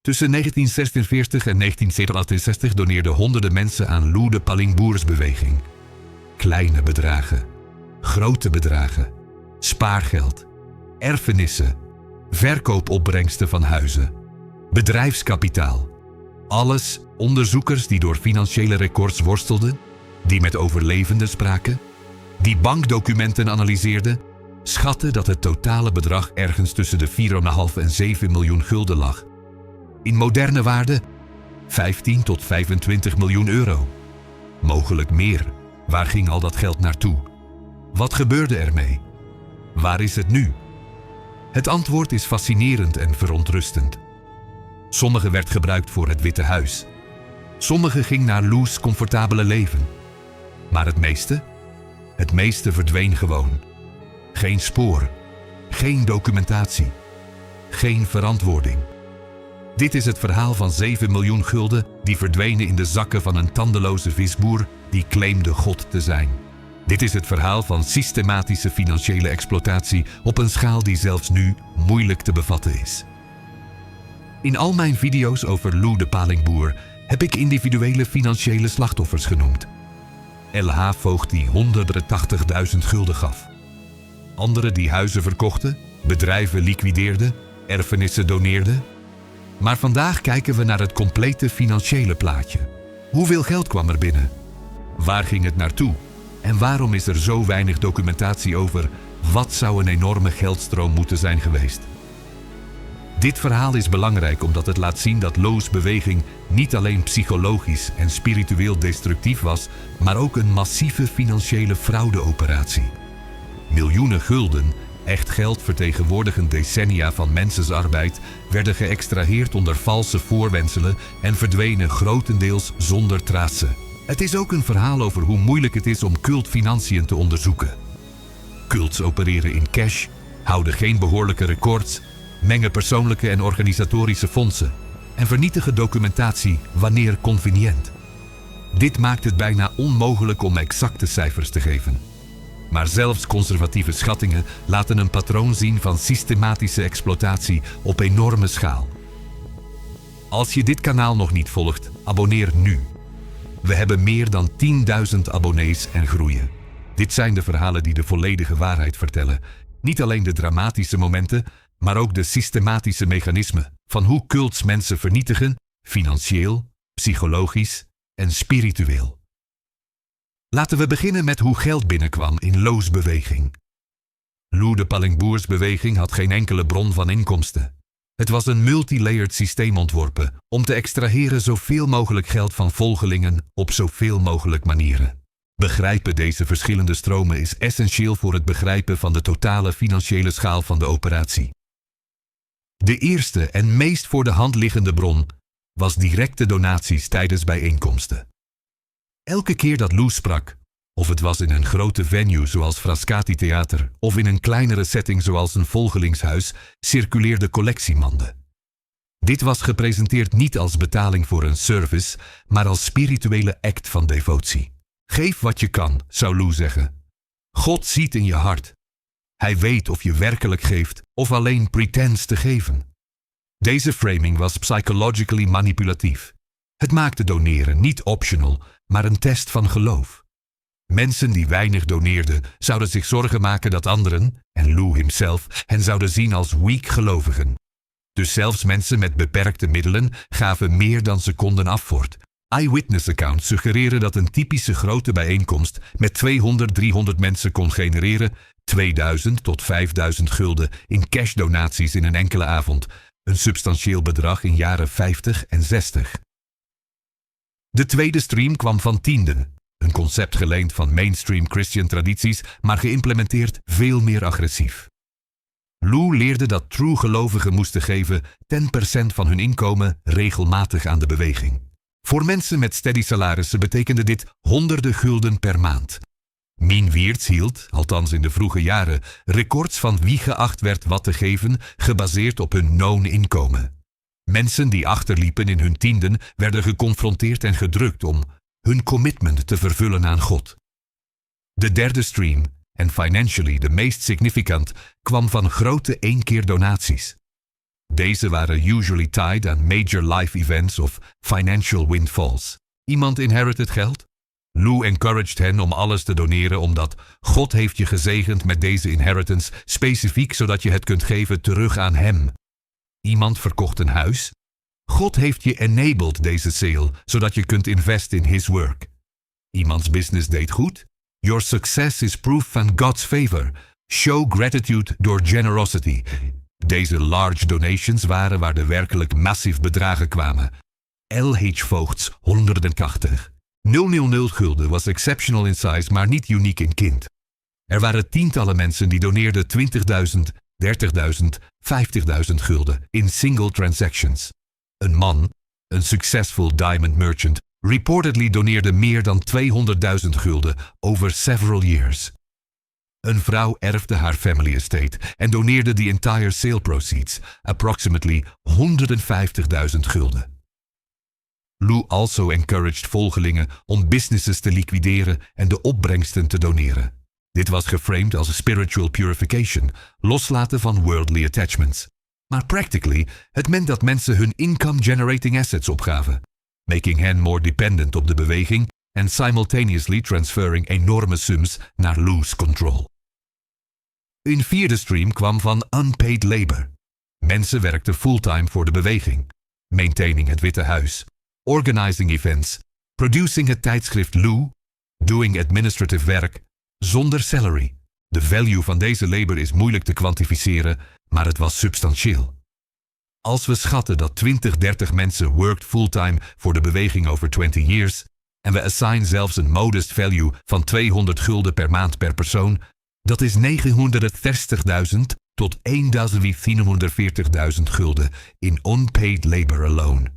Tussen 1946 en 1967 doneerden honderden mensen aan de Palinboersbeweging. Kleine bedragen, grote bedragen, spaargeld, erfenissen, verkoopopbrengsten van huizen, bedrijfskapitaal. Alles onderzoekers die door financiële records worstelden, die met overlevenden spraken, die bankdocumenten analyseerden, schatten dat het totale bedrag ergens tussen de 4,5 en 7 miljoen gulden lag. In moderne waarde 15 tot 25 miljoen euro. Mogelijk meer. Waar ging al dat geld naartoe? Wat gebeurde ermee? Waar is het nu? Het antwoord is fascinerend en verontrustend. Sommige werd gebruikt voor het Witte Huis. Sommige ging naar Lou's comfortabele leven. Maar het meeste verdween gewoon. Geen spoor, geen documentatie, geen verantwoording. Dit is het verhaal van 7 miljoen gulden die verdwenen in de zakken van een tandeloze visboer die claimde God te zijn. Dit is het verhaal van systematische financiële exploitatie op een schaal die zelfs nu moeilijk te bevatten is. In al mijn video's over Lou de Palinboer heb ik individuele financiële slachtoffers genoemd. LH voogd die 180.000 gulden gaf. Anderen die huizen verkochten, bedrijven liquideerden, erfenissen doneerden. Maar vandaag kijken we naar het complete financiële plaatje. Hoeveel geld kwam er binnen? Waar ging het naartoe? En waarom is er zo weinig documentatie over wat zou een enorme geldstroom moeten zijn geweest? Dit verhaal is belangrijk omdat het laat zien dat Lou's beweging niet alleen psychologisch en spiritueel destructief was, maar ook een massieve financiële fraudeoperatie. Miljoenen gulden, echt geld vertegenwoordigend decennia van mensensarbeid, werden geëxtraheerd onder valse voorwendselen en verdwenen grotendeels zonder trace. Het is ook een verhaal over hoe moeilijk het is om cultfinanciën te onderzoeken. Cults opereren in cash, houden geen behoorlijke records, mengen persoonlijke en organisatorische fondsen en vernietigen documentatie wanneer convenient. Dit maakt het bijna onmogelijk om exacte cijfers te geven. Maar zelfs conservatieve schattingen laten een patroon zien van systematische exploitatie op enorme schaal. Als je dit kanaal nog niet volgt, abonneer nu. We hebben meer dan 10.000 abonnees en groeien. Dit zijn de verhalen die de volledige waarheid vertellen. Niet alleen de dramatische momenten, maar ook de systematische mechanismen van hoe cults mensen vernietigen, financieel, psychologisch en spiritueel. Laten we beginnen met hoe geld binnenkwam in Lou's beweging. Lou de Palinboersbeweging had geen enkele bron van inkomsten. Het was een multilayered systeem ontworpen om te extraheren zoveel mogelijk geld van volgelingen op zoveel mogelijk manieren. Begrijpen deze verschillende stromen is essentieel voor het begrijpen van de totale financiële schaal van de operatie. De eerste en meest voor de hand liggende bron was directe donaties tijdens bijeenkomsten. Elke keer dat Lou sprak, of het was in een grote venue zoals Frascati Theater of in een kleinere setting zoals een volgelingshuis, circuleerde collectiemanden. Dit was gepresenteerd niet als betaling voor een service, maar als spirituele act van devotie. Geef wat je kan, zou Lou zeggen. God ziet in je hart. Hij weet of je werkelijk geeft of alleen pretends te geven. Deze framing was psychologically manipulatief. Het maakte doneren niet optional, maar een test van geloof. Mensen die weinig doneerden zouden zich zorgen maken dat anderen, en Lou himself, hen zouden zien als weak gelovigen. Dus zelfs mensen met beperkte middelen gaven meer dan ze konden afvoort. Eyewitness accounts suggereren dat een typische grote bijeenkomst met 200-300 mensen kon genereren 2000 tot 5000 gulden in cashdonaties in een enkele avond, een substantieel bedrag in jaren 50 en 60. De tweede stream kwam van tienden, een concept geleend van mainstream Christian tradities, maar geïmplementeerd veel meer agressief. Lou leerde dat true gelovigen moesten geven 10% van hun inkomen regelmatig aan de beweging. Voor mensen met steady salarissen betekende dit honderden gulden per maand. Mien Wiertz hield, althans in de vroege jaren, records van wie geacht werd wat te geven, gebaseerd op hun known inkomen. Mensen die achterliepen in hun tienden werden geconfronteerd en gedrukt om hun commitment te vervullen aan God. De derde stream, en financially de meest significant, kwam van grote één-keer donaties. Deze waren usually tied aan major life events of financial windfalls. Iemand inherited geld? Lou encouraged hen om alles te doneren omdat God heeft je gezegend met deze inheritance specifiek zodat je het kunt geven terug aan hem. Iemand verkocht een huis? God heeft je enabled deze sale zodat je kunt invest in his work. Iemands business deed goed? Your success is proof van God's favor. Show gratitude door generosity. Deze large donations waren waar de werkelijk massief bedragen kwamen. L.H. Voogds 180. 000 gulden was exceptional in size, maar niet uniek in kind. Er waren tientallen mensen die doneerden 20.000, 30.000, 50.000 gulden in single transactions. Een man, een successful diamond merchant, reportedly doneerde meer dan 200.000 gulden over several years. Een vrouw erfde haar family estate en doneerde the entire sale proceeds, approximately 150.000 gulden. Lou also encouraged volgelingen om businesses te liquideren en de opbrengsten te doneren. Dit was geframed als spiritual purification, loslaten van worldly attachments. Maar practically, het meant dat mensen hun income-generating assets opgaven, making hen more dependent op de beweging en simultaneously transferring enorme sums naar Lou's control. Een vierde stream kwam van unpaid labor. Mensen werkten fulltime voor de beweging, maintaining het Witte Huis, organizing events, producing het tijdschrift Lou, doing administrative werk, zonder salary. De value van deze labor is moeilijk te kwantificeren, maar het was substantieel. Als we schatten dat 20-30 mensen worked fulltime voor de beweging over 20 years en we assign zelfs een modest value van 200 gulden per maand per persoon, dat is 960.000 tot 1.440.000 gulden in unpaid labor alone.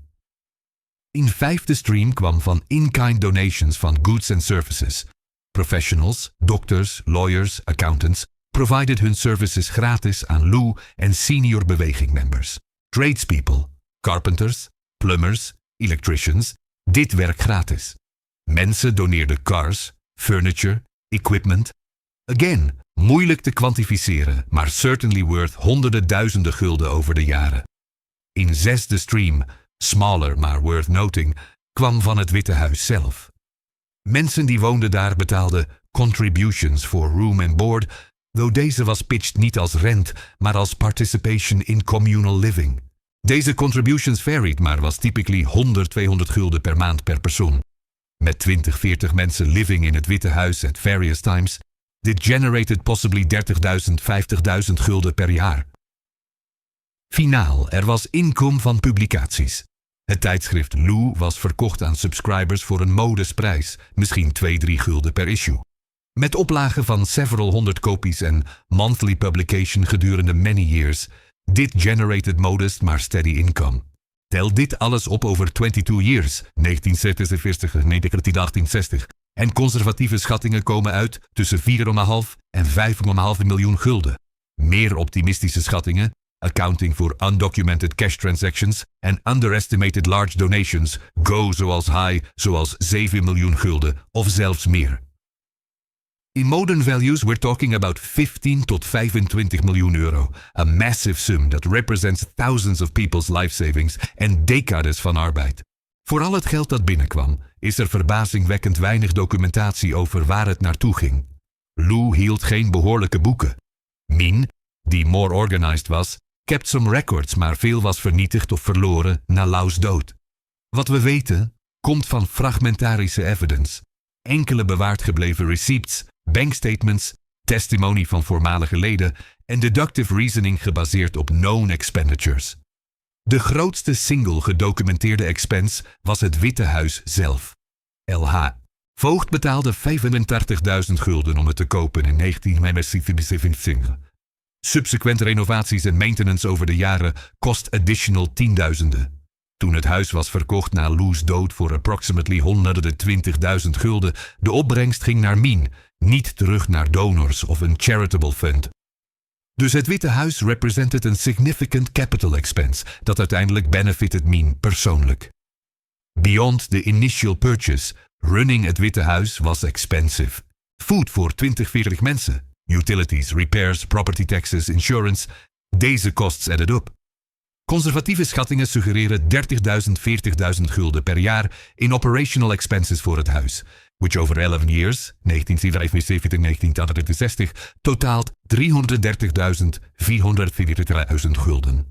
Een vijfde stream kwam van in-kind donations van goods and services. Professionals, doctors, lawyers, accountants provided hun services gratis aan Lou en senior beweging members. Tradespeople, carpenters, plumbers, electricians, dit werk gratis. Mensen doneerden cars, furniture, equipment. Again, moeilijk te kwantificeren, maar certainly worth honderden duizenden gulden over de jaren. Een zesde stream, smaller maar worth noting, kwam van het Witte Huis zelf. Mensen die woonden daar betaalden contributions voor room and board, though deze was pitched niet als rent, maar als participation in communal living. Deze contributions varied, maar was typically 100-200 gulden per maand per persoon. Met 20-40 mensen living in het Witte Huis at various times, dit generated possibly 30.000, 50.000 gulden per jaar. Finaal, er was inkom van publicaties. Het tijdschrift Lou was verkocht aan subscribers voor een modest prijs, misschien 2-3 gulden per issue. Met oplagen van several hundred copies en monthly publication gedurende many years, dit generated modest maar steady income. Tel dit alles op over 22 years, 1947-1960, en conservatieve schattingen komen uit tussen 4,5 en 5,5 miljoen gulden. Meer optimistische schattingen, accounting for undocumented cash transactions en underestimated large donations, go zoals high, zoals 7 miljoen gulden of zelfs meer. In modern values, we're talking about 15 tot 25 miljoen euro, a massive sum that represents thousands of people's life savings en decades van arbeid. Voor al het geld dat binnenkwam, is er verbazingwekkend weinig documentatie over waar het naartoe ging. Lou hield geen behoorlijke boeken. Min, die more organized was, kept some records, maar veel was vernietigd of verloren na Lou's dood. Wat we weten, komt van fragmentarische evidence. Enkele bewaard gebleven receipts, bankstatements, testimony van voormalige leden en deductive reasoning gebaseerd op known expenditures. De grootste single gedocumenteerde expense was het Witte Huis zelf. L.H. Voogd betaalde 85.000 gulden om het te kopen in 1977. Subsequent renovaties en maintenance over de jaren kost additional tienduizenden. Toen het huis was verkocht na Lou's dood voor approximately 120.000 gulden, de opbrengst ging naar Min, niet terug naar donors of een charitable fund. Dus het Witte Huis represented een significant capital expense dat uiteindelijk benefited Min persoonlijk. Beyond the initial purchase, running het Witte Huis was expensive. Food voor 20-40 mensen, utilities, repairs, property taxes, insurance, deze costs added up. Conservatieve schattingen suggereren 30.000, 40.000 gulden per jaar in operational expenses voor het huis, which over 11 years, 1975-1963, totaalt 330.000, 440.000 gulden.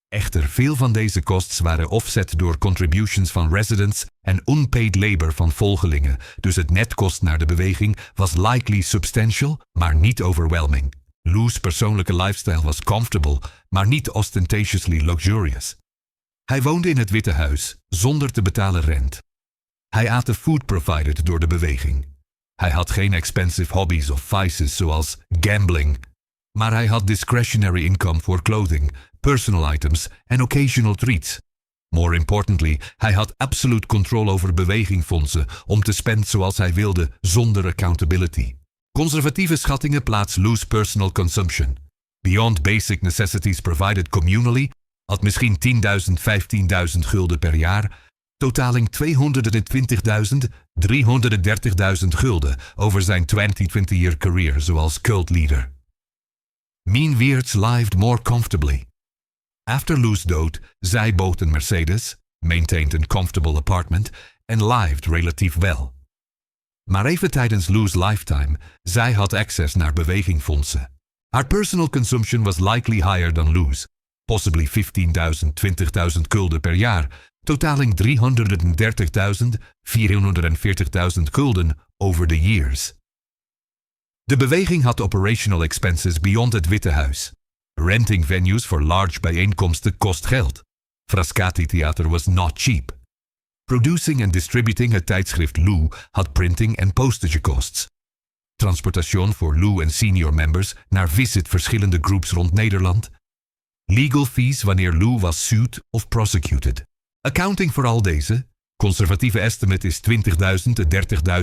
Echter, veel van deze costs waren offset door contributions van residents en unpaid labor van volgelingen, dus het netkost naar de beweging was likely substantial, maar niet overwhelming. Lou's persoonlijke lifestyle was comfortable, maar niet ostentatiously luxurious. Hij woonde in het Witte Huis, zonder te betalen rent. Hij at de food provided door de beweging. Hij had geen expensive hobbies of vices zoals gambling, maar hij had discretionary income voor clothing, personal items en occasional treats. More importantly, hij had absolute control over bewegingfondsen om te spenden zoals hij wilde zonder accountability. Conservatieve schattingen plaatsen Lou's personal consumption, beyond basic necessities provided communally, had misschien 10.000, 15.000 gulden per jaar, totaling 220.000, 330.000 gulden over zijn 20-year career zoals cult leader. Meanwhile lived more comfortably. After Lou's dood, zij bood een Mercedes, maintained een comfortable apartment en lived relatief wel. Maar even tijdens Lou's lifetime, zij had access naar bewegingfondsen. Haar personal consumption was likely higher than Lou's, possibly 15.000, 20.000 gulden per jaar, totaling 330.000, 440.000 gulden over the years. De beweging had operational expenses beyond het Witte Huis. Renting venues voor large bijeenkomsten kost geld. Frascati Theater was not cheap. Producing en distributing het tijdschrift Lou had printing en postage costs. Transportation voor Lou en senior members naar visit verschillende groups rond Nederland. Legal fees wanneer Lou was sued of prosecuted. Accounting voor al deze, conservatieve estimate is 20.000 tot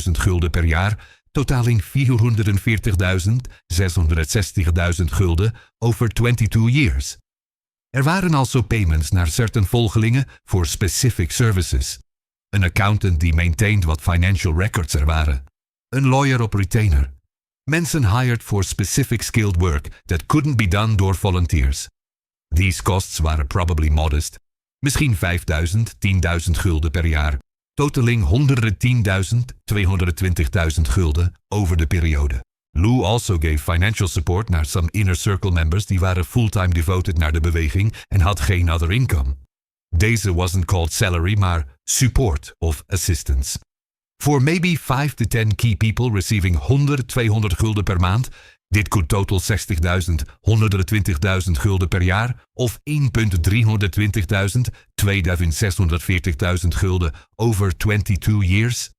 30.000 gulden per jaar, totaling 440.000, 660.000 gulden over 22 years. Er waren also payments naar certain volgelingen voor specific services. Een accountant die maintained wat financial records er waren. Een lawyer op retainer. Mensen hired for specific skilled work that couldn't be done door volunteers. These costs waren probably modest. Misschien 5.000, 10.000 gulden per jaar. Totaling 110.000, 220.000 gulden over de periode. Lou also gave financial support naar some inner circle members die waren fulltime devoted naar de beweging en had geen other income. Deze wasn't called salary, maar support of assistance. For maybe 5 to 10 key people receiving 100, 200 gulden per maand, dit could total 60.000, 120.000 gulden per jaar of 1.320.000, 2.640.000 gulden over 22 years.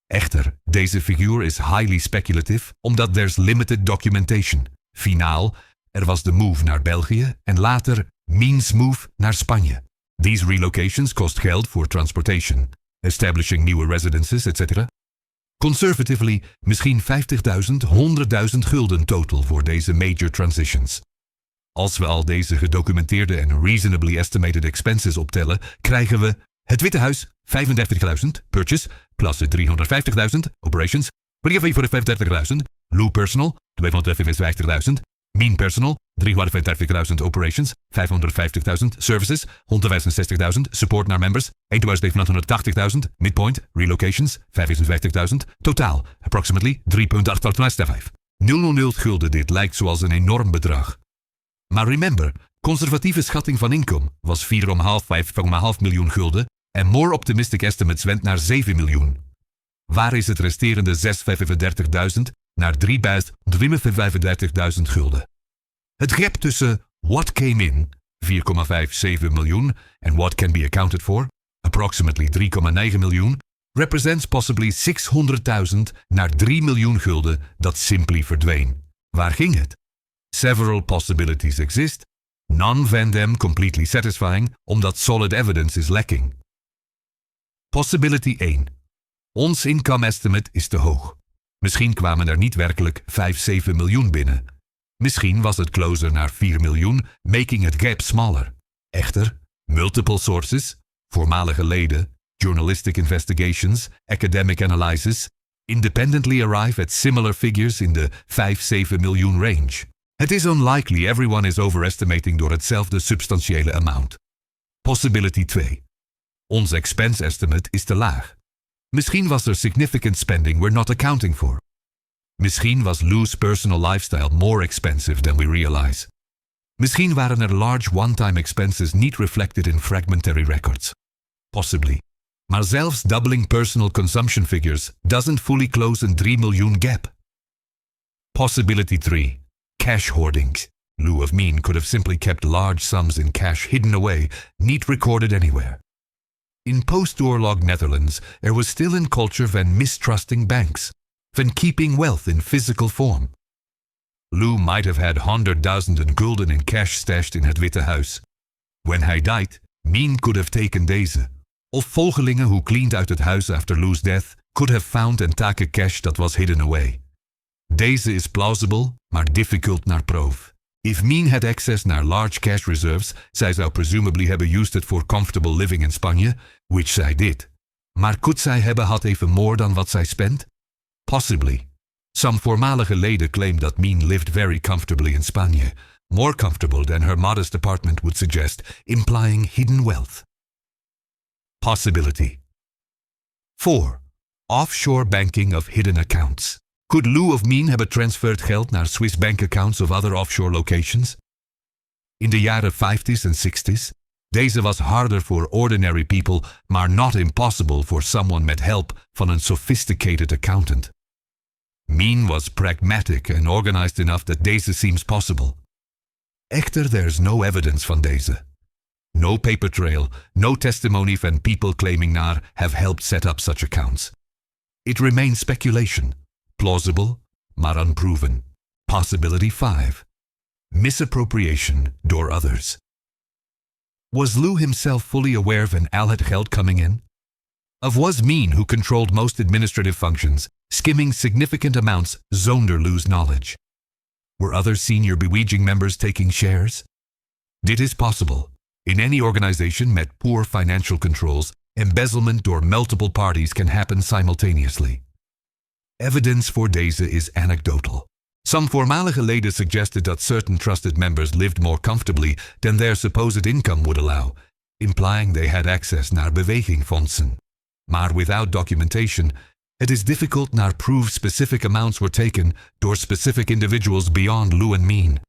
Echter, deze figuur is highly speculative omdat there's limited documentation. Finaal, er was de move naar België en later means move naar Spanje. These relocations kost geld voor transportation, establishing nieuwe residences, etc. Conservatively, misschien 50.000, 100.000 gulden total voor deze major transitions. Als we al deze gedocumenteerde en reasonably estimated expenses optellen, krijgen we het Witte Huis 35.000 purchase plus 350.000 operations, 35.000 Lou personal 250.000, mean personal 350.000 operations, 550.000 services, 165.000 support naar members, 1.780.000 midpoint relocations, 55.000 totaal, approximately 3.885. 000 gulden, dit lijkt zoals een enorm bedrag. Maar remember, conservatieve schatting van inkomen was 4,5 miljoen gulden en more optimistic estimates went naar 7 miljoen. Waar is het resterende 635.000 naar 3.335.000 gulden? Het gap tussen what came in, 4,57 miljoen, en what can be accounted for, approximately 3,9 miljoen, represents possibly 600.000 naar 3 miljoen gulden dat simply verdween. Waar ging het? Several possibilities exist, none van them completely satisfying, omdat solid evidence is lacking. Possibility 1. Ons income estimate is te hoog. Misschien kwamen er niet werkelijk 5-7 miljoen binnen. Misschien was het closer naar 4 miljoen, making it gap smaller. Echter, multiple sources, voormalige leden, journalistic investigations, academic analysis, independently arrive at similar figures in de 5-7 miljoen range. Het is unlikely everyone is overestimating door hetzelfde substantiële amount. Possibility 2. Ons expense estimate is te laag. Misschien was er significant spending we're not accounting for. Misschien was Lou's personal lifestyle more expensive than we realize. Misschien waren er large one-time expenses niet reflected in fragmentary records. Possibly. Maar zelfs doubling personal consumption figures doesn't fully close a 3 miljoen gap. Possibility 3. Cash hoardings. Lou of Mean could have simply kept large sums in cash hidden away, not recorded anywhere. In post-oorlog Netherlands, there was still a culture van mistrusting banks, van keeping wealth in physical form. Lou might have had 100,000 gulden in cash stashed in het Witte Huis. When he died, Mean could have taken deze. Of volgelingen who cleaned uit het huis after Lou's death could have found and taken cash that was hidden away. Deze is plausible, maar difficult naar proof. If Mean had access naar large cash reserves, zij zou presumably hebben used it for comfortable living in Spanje, which zij did. Maar could zij hebben had even more dan wat zij spent? Possibly. Some voormalige leden claim that Mean lived very comfortably in Spanje, more comfortable than her modest apartment would suggest, implying hidden wealth. Possibility 4. Offshore banking of hidden accounts. Could Lou of Mean hebben transferred geld naar Swiss bank accounts of other offshore locations? In de jaren 50s en 60s, deze was harder for ordinary people, maar not impossible for someone met help van een sophisticated accountant. Mean was pragmatic and organized enough that deze seems possible. Echter, there's no evidence van deze. No paper trail, no testimony van people claiming naar have helped set up such accounts. It remains speculation. Plausible, maar unproven. Possibility 5. Misappropriation door others. Was Lou himself fully aware van al het geld coming in? Of was Mean who controlled most administrative functions, skimming significant amounts zonder Lou's knowledge? Were other senior beweging members taking shares? Dit is possible. In any organization met poor financial controls, embezzlement door multiple parties can happen simultaneously. Evidence for deze is anecdotal. Some voormalige leden suggested that certain trusted members lived more comfortably than their supposed income would allow, implying they had access naar bewegingfondsen. Maar without documentation, it is difficult naar prove specific amounts were taken door specific individuals beyond Lou and Mean.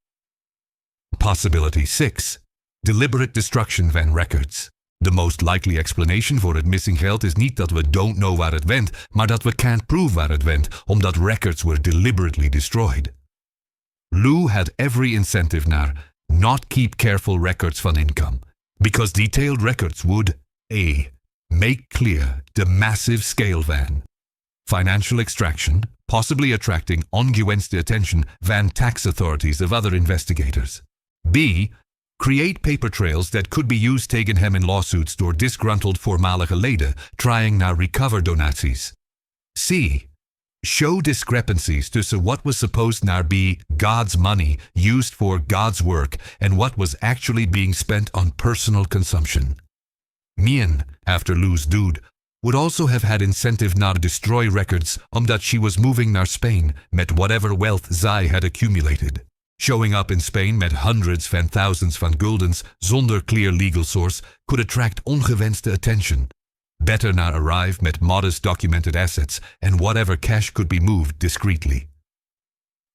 Possibility 6. Deliberate destruction van records. The most likely explanation voor het missing geld is niet dat we don't know waar het went, maar dat we can't prove waar het went, omdat records were deliberately destroyed. Lou had every incentive naar not keep careful records van income, because detailed records would a. Make clear the massive scale van financial extraction, possibly attracting ongewenste attention van tax authorities of other investigators. B. Create paper trails that could be used tegen hem in lawsuits door disgruntled voormalige leden trying naar recover donaties. C. Show discrepancies tussen what was supposed naar be God's money used for God's work and what was actually being spent on personal consumption. Mean, after Lou's dude, would also have had incentive naar destroy records omdat she was moving naar Spain met whatever wealth zij had accumulated. Showing up in Spain met hundreds van thousands van guldens zonder clear legal source could attract ongewenste attention. Better naar arrive met modest documented assets and whatever cash could be moved discreetly.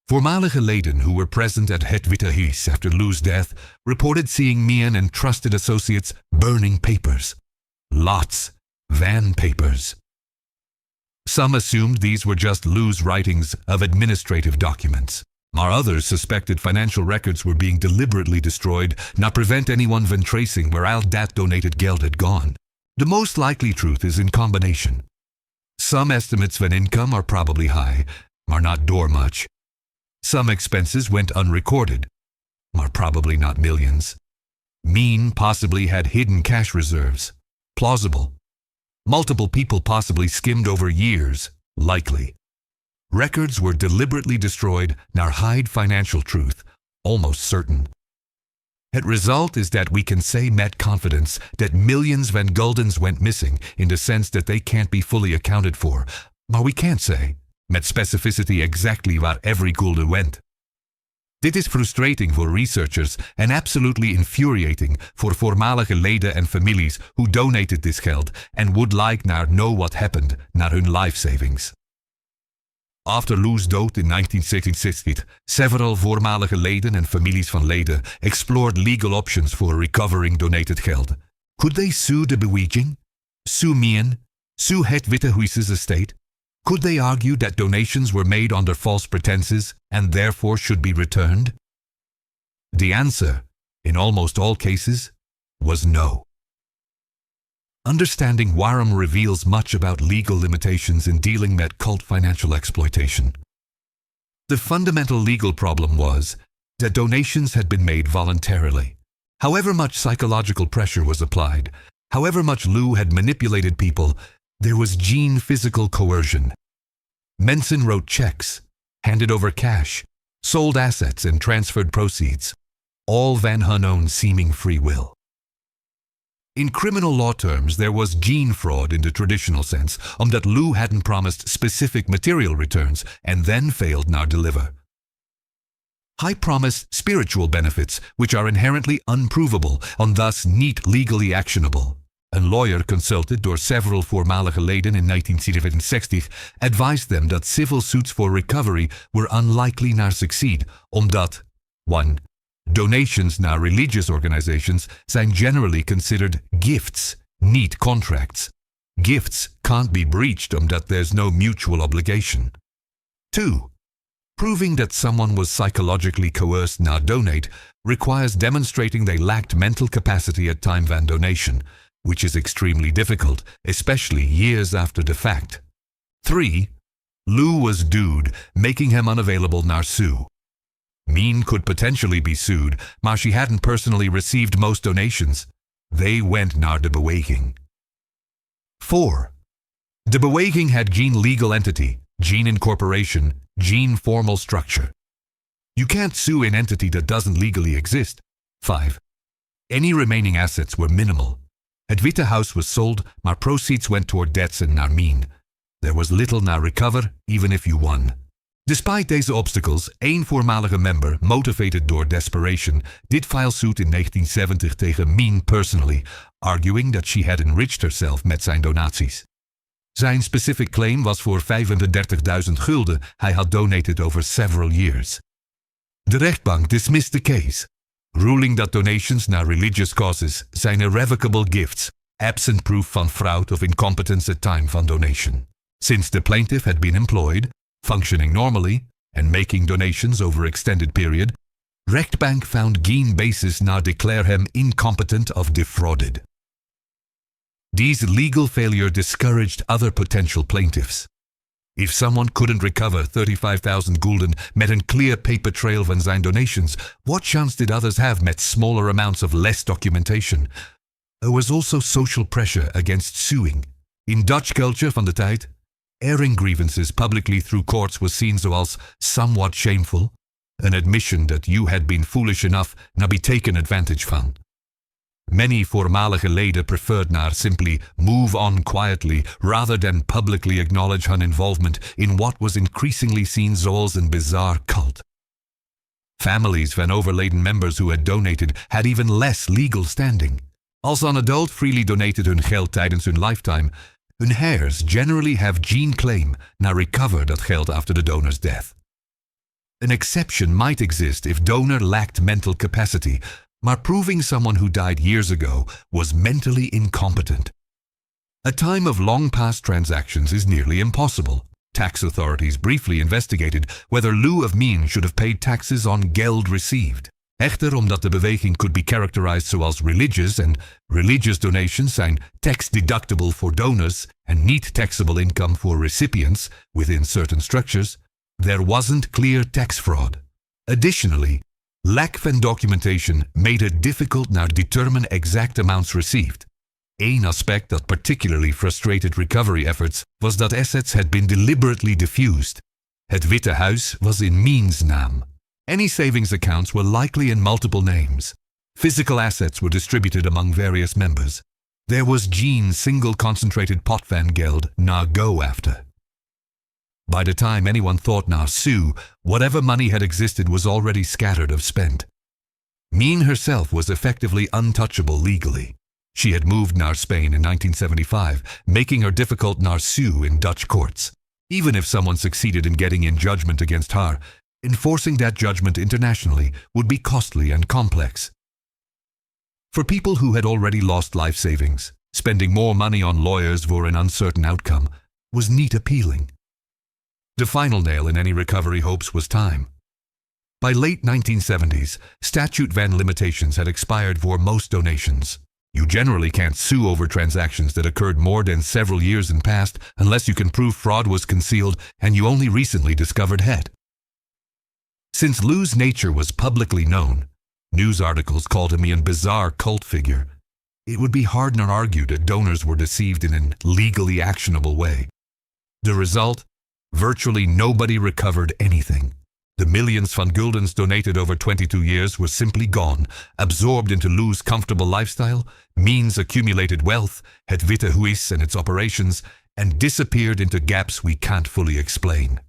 Voormalige leden who were present at het Witte Huis after Lou's death reported seeing Mean and trusted associates burning papers. Lots van papers. Some assumed these were just Lou's writings of administrative documents. Maar others suspected financial records were being deliberately destroyed, not prevent anyone van tracing where all that donated geld had gone. The most likely truth is in combination. Some estimates van income are probably high, maar not door much. Some expenses went unrecorded, maar probably not millions. Mean possibly had hidden cash reserves. Plausible. Multiple people possibly skimmed over years. Likely. Records were deliberately destroyed naar hide financial truth, almost certain. Het result is that we can say met confidence that millions van guldens went missing in the sense that they can't be fully accounted for, maar we can't say met specificity exactly waar every gulden went. Dit is frustrating voor researchers en absolutely infuriating voor voormalige leden en families who donated this geld and would like to know what happened naar hun life savings. After Lou's dood in 1966, several voormalige leden en families van leden explored legal options for recovering donated geld. Could they sue de beweging? Sue Mien? Sue het Witte Huis's estate? Could they argue that donations were made under false pretenses and therefore should be returned? The answer, in almost all cases, was no. Understanding Ware reveals much about legal limitations in dealing with cult financial exploitation. The fundamental legal problem was that donations had been made voluntarily. However much psychological pressure was applied, however much Lou had manipulated people, there was gene physical coercion. Mensen wrote checks, handed over cash, sold assets and transferred proceeds, all van hun own seeming free will. In criminal law terms, there was gene fraud in the traditional sense, omdat Lou hadn't promised specific material returns and then failed to deliver. High promised spiritual benefits, which are inherently unprovable and thus not legally actionable. Een lawyer consulted door several voormalige leden in 1967 advised them that civil suits for recovery were unlikely to succeed, omdat 1. Donations naar religious organizations zijn generally considered gifts, not contracts. Gifts can't be breached omdat there's no mutual obligation. 2. Proving that someone was psychologically coerced to donate requires demonstrating they lacked mental capacity at time van donation, which is extremely difficult, especially years after the fact. 3. Lou was dude, making him unavailable naar sue. Mien could potentially be sued, maar she hadn't personally received most donations. They went naar de beweging. 4. De beweging had geen legal entity, geen incorporation, geen formal structure. You can't sue an entity that doesn't legally exist. 5. Any remaining assets were minimal. Het Witte Huis was sold, maar proceeds went toward debts and naar Mien. There was little to recover, even if you won. Despite deze obstacles, één voormalige member, motivated door desperation, did file suit in 1970 tegen Mien personally, arguing that she had enriched herself met zijn donaties. Zijn specific claim was voor 35.000 gulden hij had donated over several years. De rechtbank dismissed the case, ruling that donations naar religious causes zijn irrevocable gifts, absent proof van fraud of incompetence at time van donation. Since the plaintiff had been employed, functioning normally, and making donations over extended period, rechtbank found geen basis na declare him incompetent of defrauded. These legal failure discouraged other potential plaintiffs. If someone couldn't recover 35,000 gulden met een clear paper trail van zijn donations, what chance did others have met smaller amounts of less documentation? There was also social pressure against suing. In Dutch culture van de tijd, airing grievances publicly through courts was seen zoals somewhat shameful, an admission that you had been foolish enough to be taken advantage van. Many voormalige leden preferred naar simply move on quietly rather than publicly acknowledge hun involvement in what was increasingly seen zoals een bizarre cult. Families van overleden members who had donated had even less legal standing. Als an adult freely donated hun geld tijdens hun lifetime, hun heirs generally have geen claim na recover dat geld after the donor's death. An exception might exist if donor lacked mental capacity, maar proving someone who died years ago was mentally incompetent. A time of long past transactions is nearly impossible. Tax authorities briefly investigated whether Lou of Mien should have paid taxes on geld received. Echter, omdat de beweging could be characterized zoals religious and religious donations zijn tax-deductible for donors and not taxable income for recipients within certain structures, there wasn't clear tax fraud. Additionally, lack van documentation made it difficult to determine exact amounts received. Een aspect that particularly frustrated recovery efforts was that assets had been deliberately diffused. Het Witte Huis was in Mien's naam. Any savings accounts were likely in multiple names. Physical assets were distributed among various members. There was geen single concentrated pot van geld na go after. By the time anyone thought naar Sue, whatever money had existed was already scattered or spent. Mien herself was effectively untouchable legally. She had moved naar Spain in 1975, making her difficult naar Sue in Dutch courts. Even if someone succeeded in getting in judgment against her, enforcing that judgment internationally would be costly and complex. For people who had already lost life savings, spending more money on lawyers for an uncertain outcome was neat appealing. The final nail in any recovery hopes was time. By late 1970s, statute van limitations had expired for most donations. You generally can't sue over transactions that occurred more than several years in past unless you can prove fraud was concealed and you only recently discovered it. Since Lou's nature was publicly known, news articles called him a bizarre cult figure. It would be hard to argue that donors were deceived in a legally actionable way. The result? Virtually nobody recovered anything. The millions van Guldens donated over 22 years were simply gone, absorbed into Lou's comfortable lifestyle, Mien's accumulated wealth, het witte huis and its operations, and disappeared into gaps we can't fully explain.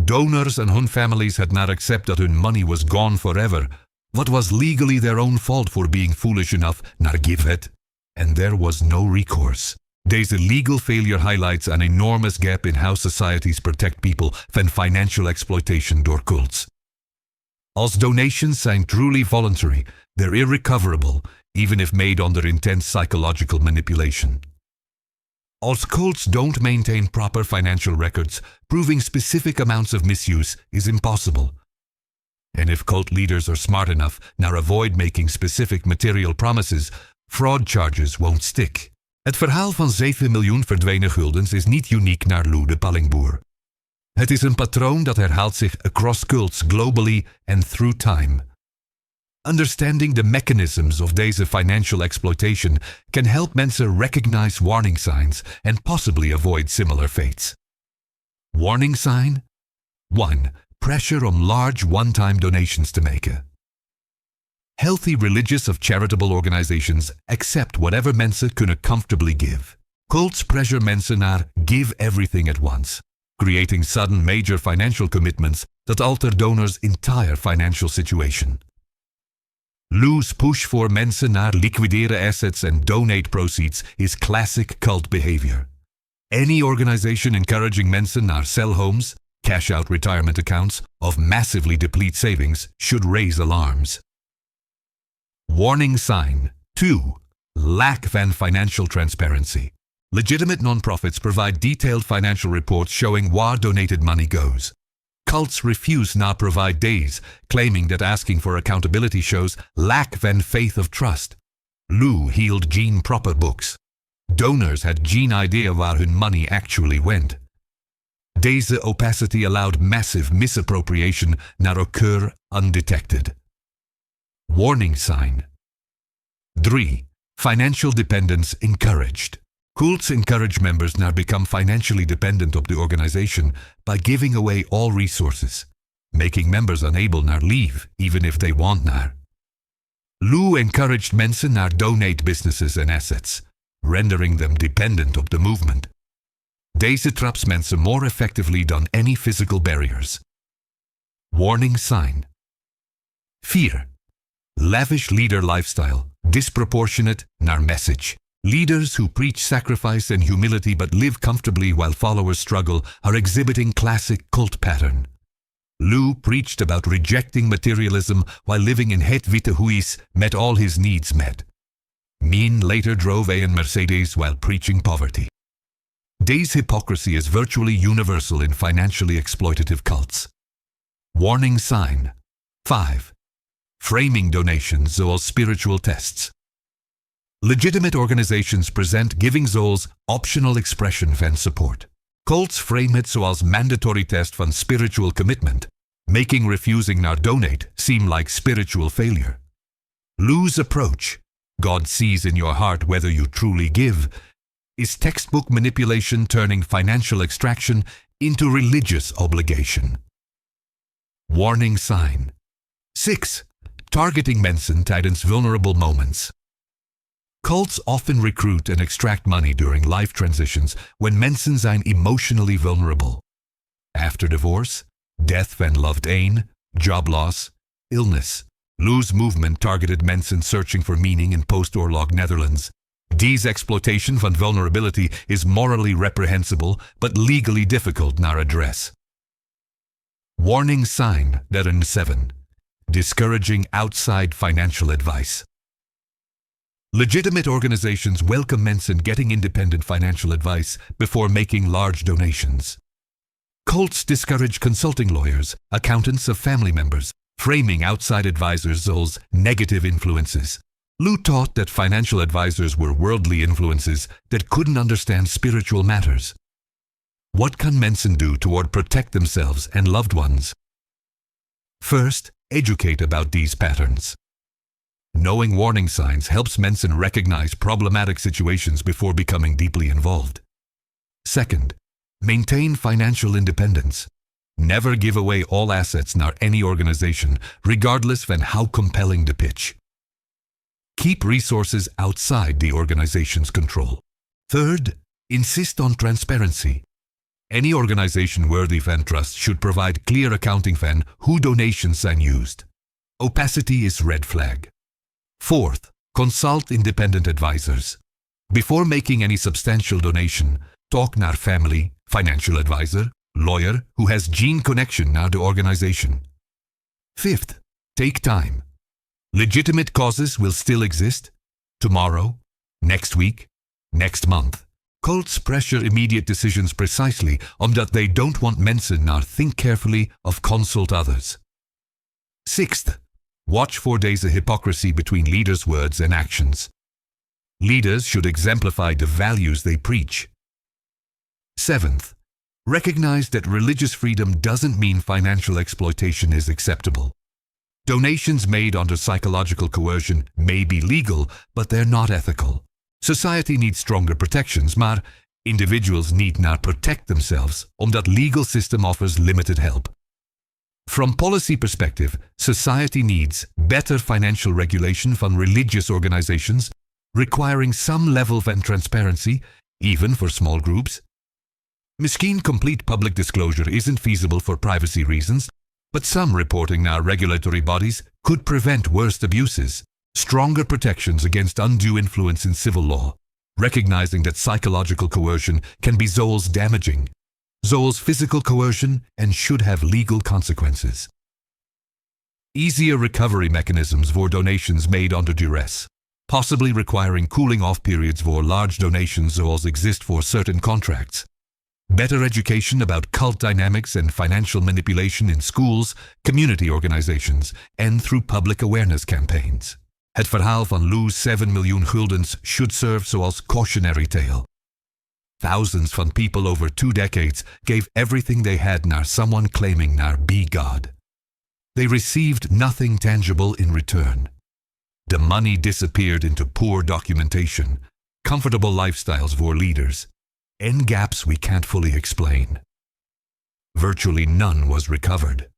Donors and hun families had not accepted that hun money was gone forever, what was legally their own fault for being foolish enough naar give it, and there was no recourse. Deze legal failure highlights an enormous gap in how societies protect people van financial exploitation door cults. Als donations zijn truly voluntary, they're irrecoverable, even if made under intense psychological manipulation. Als cults don't maintain proper financial records, proving specific amounts of misuse is impossible. And if cult leaders are smart enough naar avoid making specific material promises, fraud charges won't stick. Het verhaal van 7 miljoen verdwenen guldens is niet uniek naar Lou de Palinboer. Het is een patroon dat herhaalt zich across cults globally and through time. Understanding the mechanisms of deze financial exploitation can help mensen recognize warning signs and possibly avoid similar fates. Warning sign? 1. Pressure on large one-time donations to make. Healthy religious of charitable organizations accept whatever mensen kunnen comfortably give. Cults pressure mensen naar give everything at once, creating sudden major financial commitments that alter donors' entire financial situation. Lou's push for mensen naar liquideren assets and donate proceeds is classic cult behavior. Any organization encouraging mensen naar sell homes, cash out retirement accounts, of massively deplete savings should raise alarms. Warning sign. 2. Lack van financial transparency. Legitimate nonprofits provide detailed financial reports showing where donated money goes. Cults refuse to provide these, claiming that asking for accountability shows lack van faith of trust. Lou hield geen proper books. Donors had geen idea waar hun money actually went. Deze opacity allowed massive misappropriation naar occur undetected. Warning sign. 3. Financial dependence encouraged. Cults encourage members to become financially dependent of the organization by giving away all resources, making members unable to leave even if they want to. Lou encouraged mensen to donate businesses and assets, rendering them dependent of the movement. Deze traps mensen more effectively than any physical barriers. Warning sign. 4. Lavish leader lifestyle, disproportionate naar message. Leaders who preach sacrifice and humility but live comfortably while followers struggle are exhibiting classic cult pattern. Lou preached about rejecting materialism while living in het witte huis met all his needs met. Mien later drove a Mercedes while preaching poverty. Deze hypocrisy is virtually universal in financially exploitative cults. Warning sign. 5. Framing donations zoals spiritual tests. Legitimate organizations present giving zoals optional expression van support. Cults frame it zoals mandatory test van spiritual commitment, making refusing naar donate seem like spiritual failure. Lou's approach, God sees in your heart whether you truly give, is textbook manipulation turning financial extraction into religious obligation. Warning sign. 6. Targeting mensen tijdens vulnerable moments. Cults often recruit and extract money during life transitions when mensen zijn emotionally vulnerable. after divorce, death van loved een, job loss, illness, loose movement targeted mensen searching for meaning in post-oorlog Netherlands. Deze exploitation van vulnerability is morally reprehensible but legally difficult naar address. Warning sign that 7. Discouraging outside financial advice. Legitimate organizations welcome mensen getting independent financial advice before making large donations. Cults discourage consulting lawyers, accountants of family members, framing outside advisors as negative influences. Lou taught that financial advisors were worldly influences that couldn't understand spiritual matters. What can mensen do toward protect themselves and loved ones? First, educate about these patterns. Knowing warning signs helps mensen recognize problematic situations before becoming deeply involved. Second, maintain financial independence. Never give away all assets naar any organization, regardless van how compelling the pitch. Keep resources outside the organization's control. Third, insist on transparency. Any organization worthy van trust should provide clear accounting van who donations zijn used. Opacity is red flag. Fourth, consult independent advisors. Before making any substantial donation, talk naar family, financial advisor, lawyer who has gene connection naar the organization. Fifth, take time. Legitimate causes will still exist. Tomorrow, next week, next month. Cults pressure immediate decisions precisely omdat they don't want mensen naar think carefully of consult others. Sixth, watch for deze hypocrisy between leaders' words and actions. Leaders should exemplify the values they preach. Seventh, recognize that religious freedom doesn't mean financial exploitation is acceptable. Donations made under psychological coercion may be legal, but they're not ethical. Society needs stronger protections, maar individuals need not protect themselves omdat legal system offers limited help. From policy perspective, society needs better financial regulation van religious organizations, requiring some level of transparency, even for small groups. Misschien complete public disclosure isn't feasible for privacy reasons, but some reporting naar regulatory bodies could prevent worst abuses. Stronger protections against undue influence in civil law, recognizing that psychological coercion can be zoals damaging, zoals physical coercion and should have legal consequences. Easier recovery mechanisms for donations made under duress, possibly requiring cooling off periods for large donations zoals exist for certain contracts. Better education about cult dynamics and financial manipulation in schools, community organizations, and through public awareness campaigns. Het verhaal van Lou's 7 miljoen guldens should serve zoals cautionary tale. Thousands van people over 2 decades gave everything they had naar someone claiming naar be God. They received nothing tangible in return. The money disappeared into poor documentation, comfortable lifestyles for leaders, and gaps we can't fully explain. Virtually none was recovered.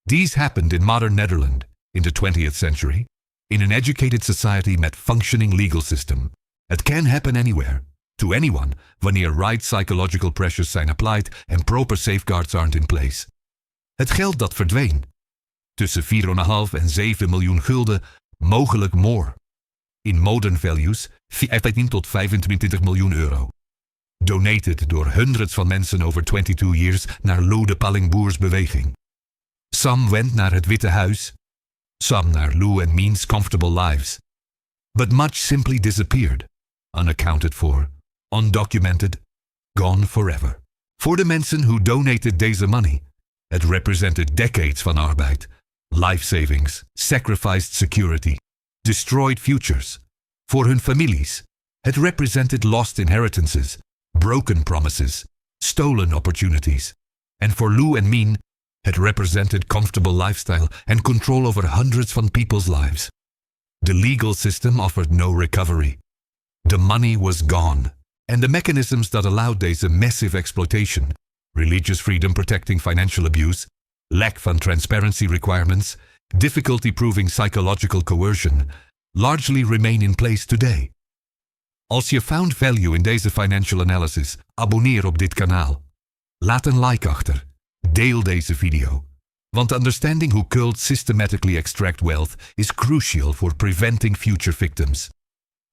These happened in modern Netherlands in the 20th century, in an educated society met functioning legal system. It can happen anywhere, to anyone, wanneer right psychological pressures zijn applied en proper safeguards aren't in place. Het geld dat verdween, tussen 4,5 en 7 miljoen gulden, mogelijk more. In modern values 15 tot 25 miljoen euro. Donated door hundreds van mensen over 22 years naar Lou de Palinboers beweging. Some went naar het Witte Huis, some naar Lou and Means comfortable lives. But much simply disappeared, unaccounted for, undocumented, gone forever. For the mensen who donated deze money, it represented decades van arbeid, life savings, sacrificed security, destroyed futures. For hun families, it represented lost inheritances, broken promises, stolen opportunities. And for Lou and Mien, it represented comfortable lifestyle and control over hundreds van people's lives. The legal system offered no recovery. The money was gone, and the mechanisms that allowed deze massive exploitation, religious freedom protecting financial abuse, lack van transparency requirements, difficulty proving psychological coercion, largely remain in place today. Als je found value in deze financial analysis, abonneer op dit kanaal. Laat een like achter. Deel deze video. Want understanding hoe cults systematically extract wealth is crucial for preventing future victims.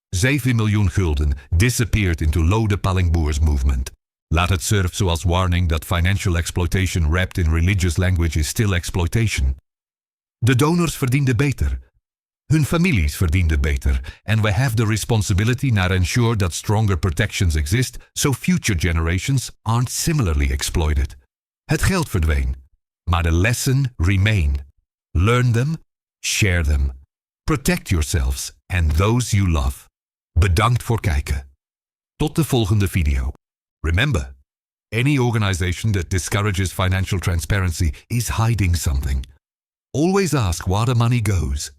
7 miljoen gulden disappeared into Lode Palinboer's movement. Laat het serve zoals warning that financial exploitation wrapped in religious language is still exploitation. De donors verdienden beter. Hun families verdienden beter. And we have the responsibility to ensure that stronger protections exist so future generations aren't similarly exploited. Het geld verdween. Maar de lessen remain. Learn them, share them. Protect yourselves and those you love. Bedankt voor kijken. Tot de volgende video. Remember, any organization that discourages financial transparency is hiding something. Always ask where the money goes.